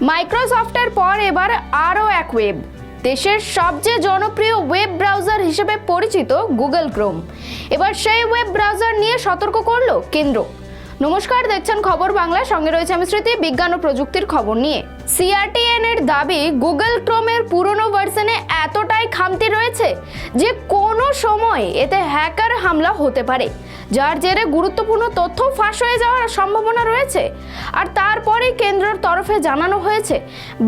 মাইক্রোসফটের পর এবার আরও এক ওয়েব। দেশের সবচেয়ে জনপ্রিয় ওয়েব ব্রাউজার হিসেবে পরিচিত গুগল ক্রোম এবার সেই ওয়েব ব্রাউজার নিয়ে সতর্ক করলো কেন্দ্র। নমস্কার, দেখছেন খবর বাংলা, সঙ্গে রয়েছে আমি স্মৃতি। বিজ্ঞান ও প্রযুক্তির খবর নিয়ে সিআরটিএন এর দাবি, গুগল ক্রোমের পুরনো ভার্সনে এতটাই খামতি রয়েছে যে কোনো সময় এতে হ্যাকার হামলা হতে পারে, যার জেরে গুরুত্বপূর্ণ তথ্য ফাঁস হয়ে যাওয়ার সম্ভাবনা রয়েছে। আর তারপরে কেন্দ্রের তরফে জানানো হয়েছে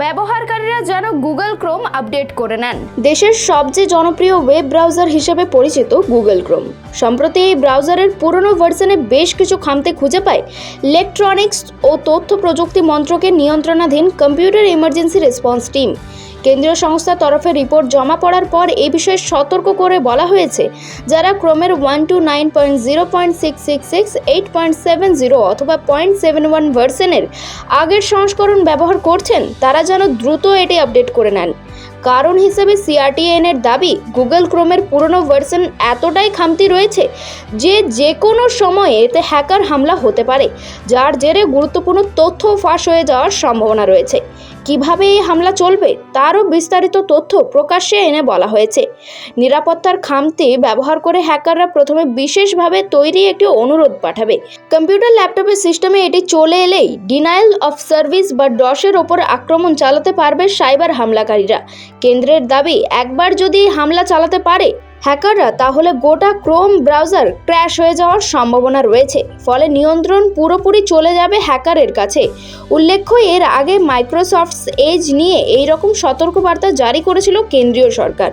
ব্যবহারকারীরা যেন গুগল ক্রোম আপডেট করে নেন। দেশের সবচেয়ে জনপ্রিয় ওয়েব ব্রাউজার হিসেবে পরিচিত গুগল ক্রোম সম্প্রতি এই ব্রাউজারের পুরনো ভার্সনে বেশ কিছু খামতি খুঁজে পায় ইলেকট্রনিক্স ও তথ্য প্রযুক্তি মন্ত্রকের নিয়ন্ত্রণাধীন কম্পিউটার ইমার্জেন্সি রেসপন্স টিম। কেন্দ্রীয় সংস্থার তরফে রিপোর্ট জমা পড়ার পর এই বিষয়ে সতর্ক করে বলা হয়েছে, যারা ক্রোমের 129.0.666, 8.70 অথবা 0.71 ভার্সনের আগের সংস্করণ ব্যবহার করছেন তারা যেন দ্রুত এটি আপডেট করে নেন। কারণ হিসেবে সিআরটিএন এর দাবি, গুগল ক্রোমের পুরনো ভার্সন এতটাই খামতি রয়েছে যে কোনো সময় এতে হ্যাকার হামলা হতে পারে, যার জেরে গুরুত্বপূর্ণ তথ্য ফাঁস হয়ে যাওয়ার সম্ভাবনা রয়েছে। কিভাবে এই হামলা চলবে তারও বিস্তারিত তথ্য প্রকাশ্যে এনে বলা হয়েছে। নিরাপত্তার খামতি ব্যবহার করে হ্যাকাররা প্রথমে বিশেষভাবে তৈরি একটি অনুরোধ পাঠাবে। কম্পিউটার ল্যাপটপের সিস্টেমে এটি চলে এলেই ডিনায়াল অফ সার্ভিস বা ডসের ওপর আক্রমণ চালাতে পারবে সাইবার হামলাকারীরা। কেন্দ্রের দাবি, একবার যদি হামলা চালাতে পারে হ্যাকাররা, তাহলে গোটা ক্রোম ব্রাউজার ক্র্যাশ হয়ে যাওয়ার সম্ভাবনা রয়েছে, ফলে নিয়ন্ত্রণ পুরোপুরি চলে যাবে হ্যাকারের কাছে। উল্লেখ্য, এর আগে মাইক্রোসফট এজ নিয়ে এই রকম সতর্কবার্তা জারি করেছিল কেন্দ্রীয় সরকার।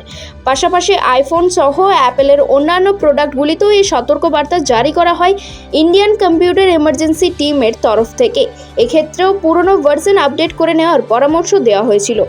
পাশাপাশি আইফোন সহ অ্যাপেলের অন্যান্য প্রোডাক্টগুলিতেও এই সতর্কবার্তা জারি করা হয় ইন্ডিয়ান কম্পিউটার ইমার্জেন্সি টিমের তরফ থেকে। এক্ষেত্রেও পুরনো ভার্সন আপডেট করে নেওয়ার পরামর্শ দেওয়া হয়েছিল।